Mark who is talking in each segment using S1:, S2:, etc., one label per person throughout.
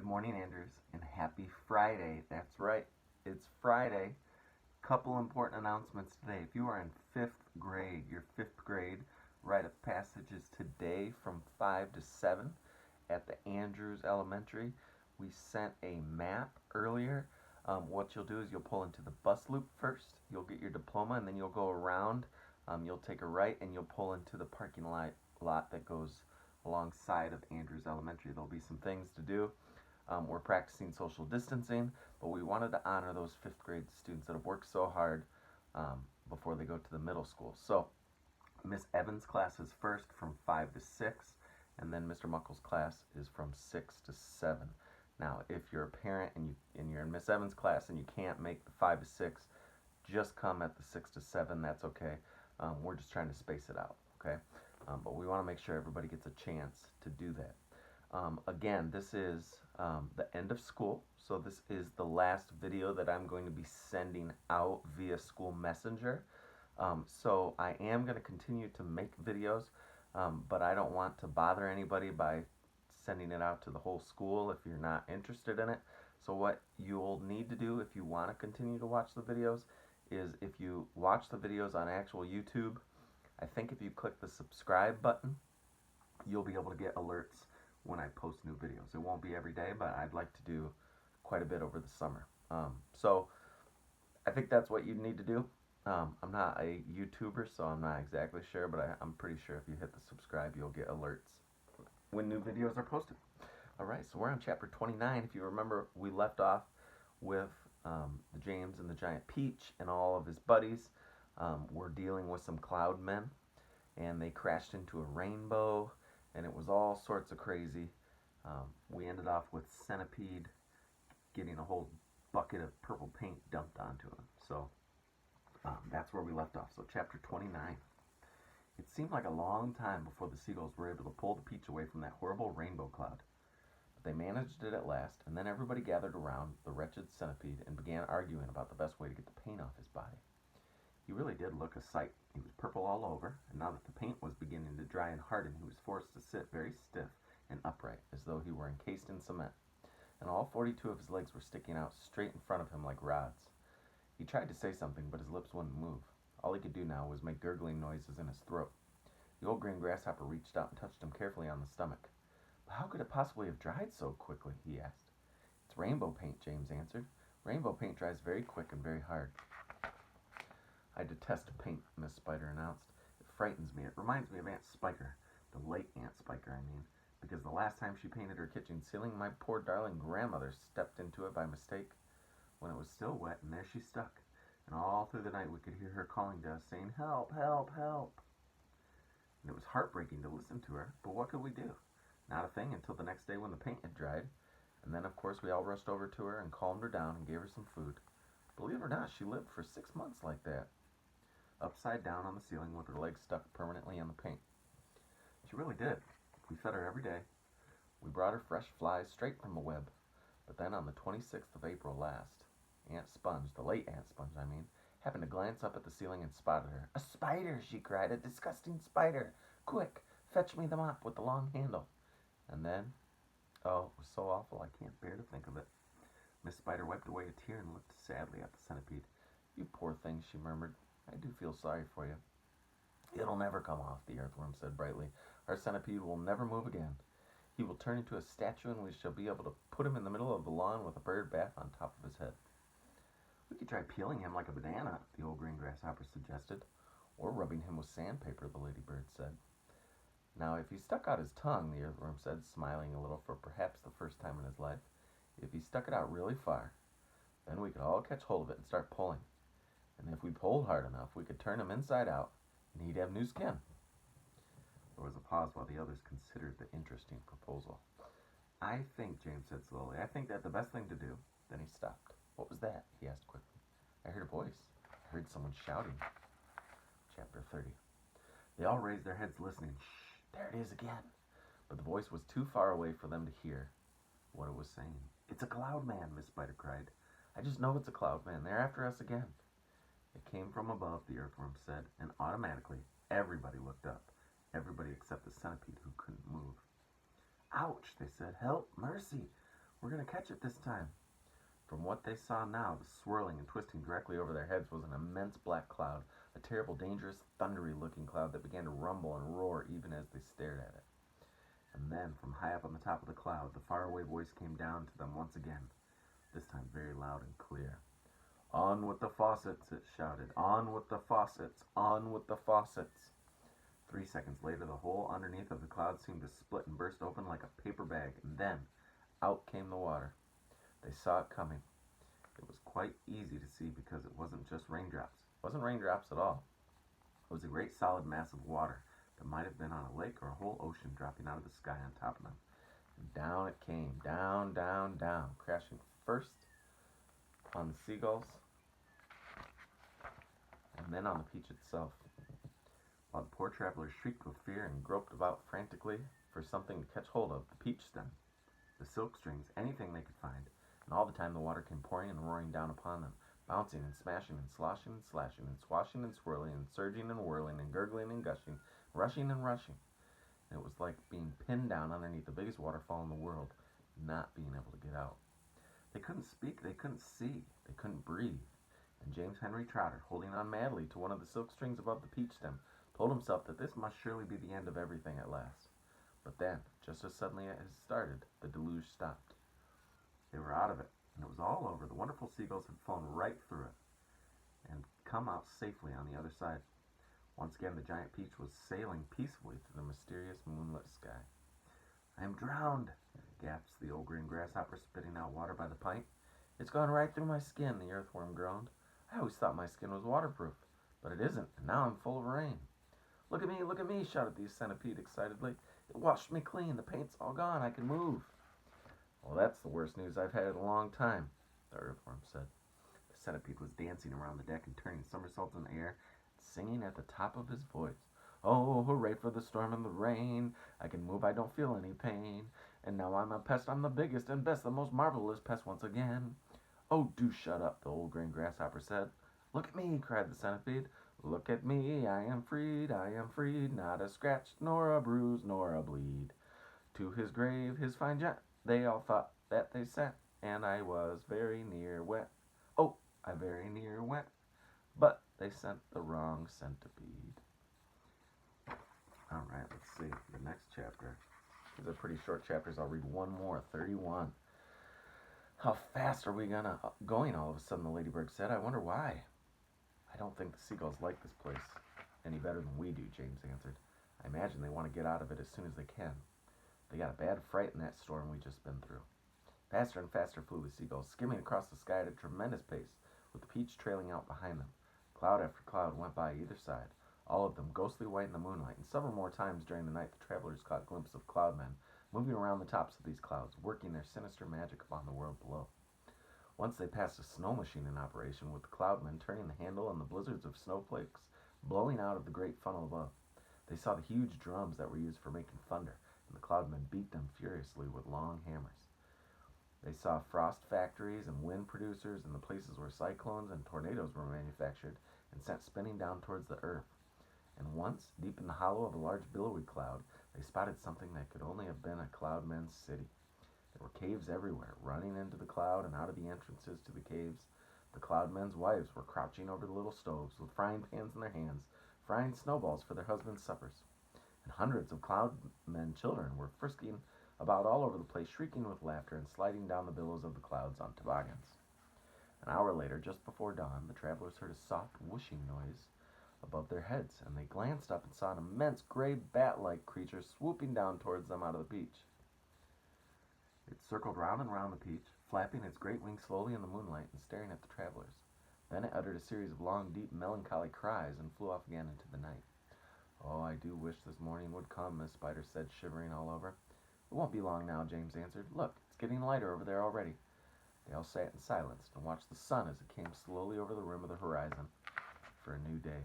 S1: Good morning, Andrews, and happy Friday. That's right, it's Friday. Couple important announcements today. If you are in fifth grade, your fifth grade rite of passage is today from 5 to 7 at the Andrews Elementary. We sent a map earlier. What you'll do is you'll pull into the bus loop first, you'll get your diploma, and then you'll go around. You'll take a right and you'll pull into the parking lot that goes alongside of Andrews Elementary. There'll be some things to do. We're practicing social distancing, but we wanted to honor those fifth grade students that have worked so hard before they go to the middle school. So Miss Evans' class is first from 5 to 6, and then Mr. Muckle's class is from 6 to 7. Now, if you're a parent and you're in Miss Evans' class and you can't make the 5 to 6, just come at the 6 to 7. That's okay. We're just trying to space it out, okay? But we want to make sure everybody gets a chance to do that. Again, this is the end of school, so this is the last video that I'm going to be sending out via school messenger. So I am going to continue to make videos, but I don't want to bother anybody by sending it out to the whole school if you're not interested in it. So what you'll need to do if you want to continue to watch the videos is, if you watch the videos on actual YouTube, I think if you click the subscribe button, you'll be able to get alerts when I post new videos. It won't be every day, but I'd like to do quite a bit over the summer. So I think that's what you need to do. I'm not a YouTuber, so I'm not exactly sure, but I'm pretty sure if you hit the subscribe, you'll get alerts when new videos are posted. Alright, so we're on chapter 29. If you remember, we left off with the James and the Giant Peach and all of his buddies. We're dealing with some cloud men, and they crashed into a rainbow, and it was all sorts of crazy. We ended off with Centipede getting a whole bucket of purple paint dumped onto him. So that's where we left off. So chapter 29. It seemed like a long time before the seagulls were able to pull the peach away from that horrible rainbow cloud. But they managed it at last, and then everybody gathered around the wretched Centipede and began arguing about the best way to get the paint off his body. He really did look a sight. He was purple all over, and now that the paint was beginning to dry and harden, he was forced to sit very stiff and upright, as though he were encased in cement, and all 42 of his legs were sticking out straight in front of him like rods. He tried to say something, but his lips wouldn't move. All he could do now was make gurgling noises in his throat. The old green grasshopper reached out and touched him carefully on the stomach. "But how could it possibly have dried so quickly?" he asked. "It's rainbow paint," James answered. "Rainbow paint dries very quick and very hard." "I detest paint," Miss Spider announced. "It frightens me. It reminds me of Aunt Spiker, the late Aunt Spiker, I mean, because the last time she painted her kitchen ceiling, my poor darling grandmother stepped into it by mistake when it was still wet, and there she stuck. And all through the night we could hear her calling to us, saying, 'Help, help, help.' And it was heartbreaking to listen to her, but what could we do? Not a thing until the next day when the paint had dried. And then, of course, we all rushed over to her and calmed her down and gave her some food. Believe it or not, she lived for 6 months like that, upside down on the ceiling with her legs stuck permanently in the paint. She really did. We fed her every day. We brought her fresh flies straight from a web. But then on the 26th of April last, Aunt Sponge, the late Aunt Sponge, I mean, happened to glance up at the ceiling and spotted her. 'A spider!' she cried. 'A disgusting spider! Quick, fetch me the mop with the long handle.' And then, oh, it was so awful I can't bear to think of it." Miss Spider wiped away a tear and looked sadly at the Centipede. "You poor thing," she murmured. "I do feel sorry for you." "It'll never come off," the Earthworm said brightly. "Our Centipede will never move again. He will turn into a statue, and we shall be able to put him in the middle of the lawn with a bird bath on top of his head." "We could try peeling him like a banana," the old green grasshopper suggested. "Or rubbing him with sandpaper," the ladybird said. "Now, if he stuck out his tongue," the Earthworm said, smiling a little for perhaps the first time in his life, "if he stuck it out really far, then we could all catch hold of it and start pulling. And if we pulled hard enough, we could turn him inside out, and he'd have new skin." There was a pause while the others considered the interesting proposal. "I think," James said slowly, "I think that the best thing to do—" Then he stopped. "What was that?" he asked quickly. "I heard a voice. I heard someone shouting." Chapter 30. They all raised their heads listening. "Shh, there it is again." But the voice was too far away for them to hear what it was saying. "It's a cloud man," Miss Spider cried. "I just know it's a cloud man. They're after us again." "It came from above," the Earthworm said, and automatically everybody looked up. Everybody except the Centipede, who couldn't move. "Ouch," they said. "Help, mercy. We're going to catch it this time. From what they saw now, the swirling and twisting directly over their heads was an immense black cloud, a terrible, dangerous, thundery-looking cloud that began to rumble and roar even as they stared at it. And then, from high up on the top of the cloud, the faraway voice came down to them once again, this time very loud and clear. "On with the faucets," it shouted. "On with the faucets! On with the faucets!" 3 seconds later, the hole underneath of the cloud seemed to split and burst open like a paper bag, and then out came the water. They saw it coming. It was quite easy to see because it wasn't just raindrops. It wasn't raindrops at all. It was a great solid mass of water that might have been on a lake or a whole ocean dropping out of the sky on top of them. And down it came, down, down, down, crashing first on the seagulls and then on the peach itself. While the poor travelers shrieked with fear and groped about frantically for something to catch hold of, the peach stem, the silk strings, anything they could find, and all the time the water came pouring and roaring down upon them, bouncing and smashing and sloshing and slashing and swashing and swirling and surging and whirling and gurgling and gushing, rushing and rushing. And it was like being pinned down underneath the biggest waterfall in the world, not being able to get out. They couldn't speak, they couldn't see, they couldn't breathe. And James Henry Trotter, holding on madly to one of the silk strings above the peach stem, told himself that this must surely be the end of everything at last. But then, just as suddenly as it started, the deluge stopped. They were out of it, and it was all over. The wonderful seagulls had flown right through it and come out safely on the other side. Once again, the giant peach was sailing peacefully through the mysterious moonlit sky. "I am drowned," gasped the old green grasshopper, spitting out water by the pint. "It's gone right through my skin," the earthworm groaned. "I always thought my skin was waterproof, but it isn't, and now I'm full of rain." Look at me," shouted the centipede excitedly. "It washed me clean. The paint's all gone. I can move." "Well, that's the worst news I've had in a long time," the earthworm said. The centipede was dancing around the deck and turning somersaults in the air, singing at the top of his voice. "Oh, hooray for the storm and the rain. I can move, I don't feel any pain. And now I'm a pest, I'm the biggest and best, the most marvelous pest once again." "Oh, do shut up," the old green grasshopper said. "Look at me," cried the centipede. "Look at me, I am freed, not a scratch, nor a bruise, nor a bleed. To his grave, his fine jet, they all thought that they sent, and I was very near wet. Oh, I very near went, but they sent the wrong centipede." All right, let's see the next chapter. These are pretty short chapters. I'll read one more, 31. "How fast are we going all of a sudden," the ladybird said. "I wonder why." "I don't think the seagulls like this place any better than we do," James answered. "I imagine they want to get out of it as soon as they can. They got a bad fright in that storm we just been through." Faster and faster flew the seagulls, skimming across the sky at a tremendous pace, with the peach trailing out behind them. Cloud after cloud went by either side, all of them ghostly white in the moonlight, and several more times during the night the travelers caught glimpses of cloudmen moving around the tops of these clouds, working their sinister magic upon the world below. Once they passed a snow machine in operation, with the cloudmen turning the handle and the blizzards of snowflakes blowing out of the great funnel above. They saw the huge drums that were used for making thunder, and the cloudmen beat them furiously with long hammers. They saw frost factories and wind producers and the places where cyclones and tornadoes were manufactured and sent spinning down towards the earth. And once, deep in the hollow of a large billowy cloud, they spotted something that could only have been a cloudman's city. There were caves everywhere, running into the cloud and out of the entrances to the caves. The cloudmen's wives were crouching over the little stoves with frying pans in their hands, frying snowballs for their husbands' suppers. And hundreds of cloudmen children were frisking about all over the place, shrieking with laughter and sliding down the billows of the clouds on toboggans. An hour later, just before dawn, the travelers heard a soft whooshing noise above their heads, and they glanced up and saw an immense gray bat-like creature swooping down towards them out of the peach. It circled round and round the peach, flapping its great wings slowly in the moonlight and staring at the travelers. Then it uttered a series of long, deep, melancholy cries and flew off again into the night. "Oh, I do wish this morning would come," Miss Spider said, shivering all over. "It won't be long now," James answered. "Look, it's getting lighter over there already." They all sat in silence and watched the sun as it came slowly over the rim of the horizon for a new day.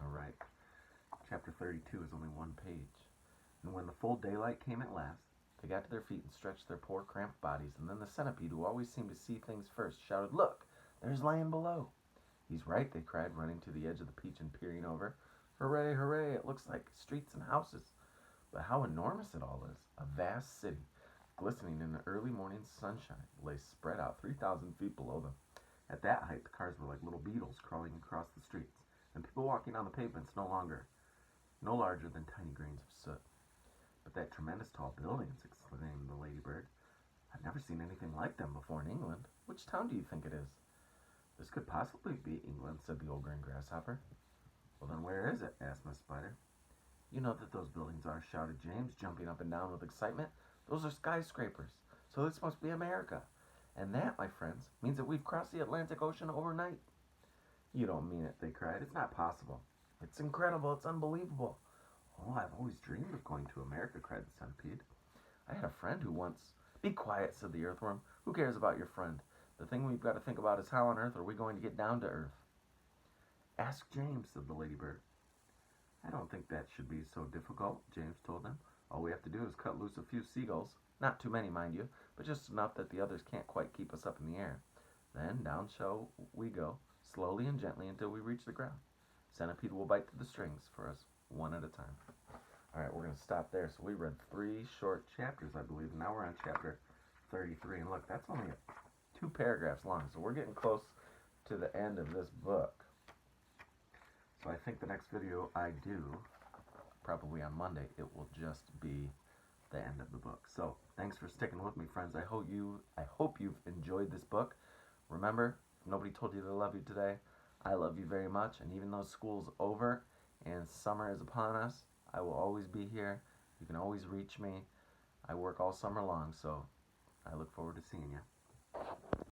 S1: All right, chapter 32 is only one page. And when the full daylight came at last, they got to their feet and stretched their poor cramped bodies, and then the centipede, who always seemed to see things first, shouted, "Look, there's land below." "He's right," they cried, running to the edge of the peach and peering over. "Hooray, hooray, it looks like streets and houses. But how enormous it all is. A vast city, glistening in the early morning sunshine, lay spread out 3,000 feet below them. At that height, the cars were like little beetles crawling across the streets, and people walking on the pavements no larger than tiny grains of soot. But that tremendous tall buildings, exclaimed the ladybird. I've never seen anything like them before in England. Which town do you think it is? This could possibly be England, said the old green grasshopper. Well, then where is it? Asked Miss Spider. You know that those buildings are, shouted James, jumping up and down with excitement. Those are skyscrapers. So this must be America. And that, my friends, means that we've crossed the Atlantic Ocean overnight. You don't mean it, they cried. It's not possible. It's incredible. It's unbelievable. Oh, I've always dreamed of going to America, cried the centipede. I had a friend who once... Be quiet, said the earthworm. Who cares about your friend? The thing we've got to think about is how on earth are we going to get down to earth? Ask James, said the ladybird. I don't think that should be so difficult, James told them. All we have to do is cut loose a few seagulls. Not too many, mind you, but just enough that the others can't quite keep us up in the air. Then down shall we go, slowly and gently until we reach the ground. Centipede will bite to the strings for us, one at a time. All right, we're going to stop there. So we read 3 short chapters, I believe. Now we're on chapter 33. And look, that's only 2 paragraphs long. So we're getting close to the end of this book. So I think the next video I do, probably on Monday, it will just be the end of the book. So thanks for sticking with me, friends. I hope you've enjoyed this book. Remember, if nobody told you they love you today, I love you very much. And even though school's over and summer is upon us, I will always be here. You can always reach me. I work all summer long, so I look forward to seeing you.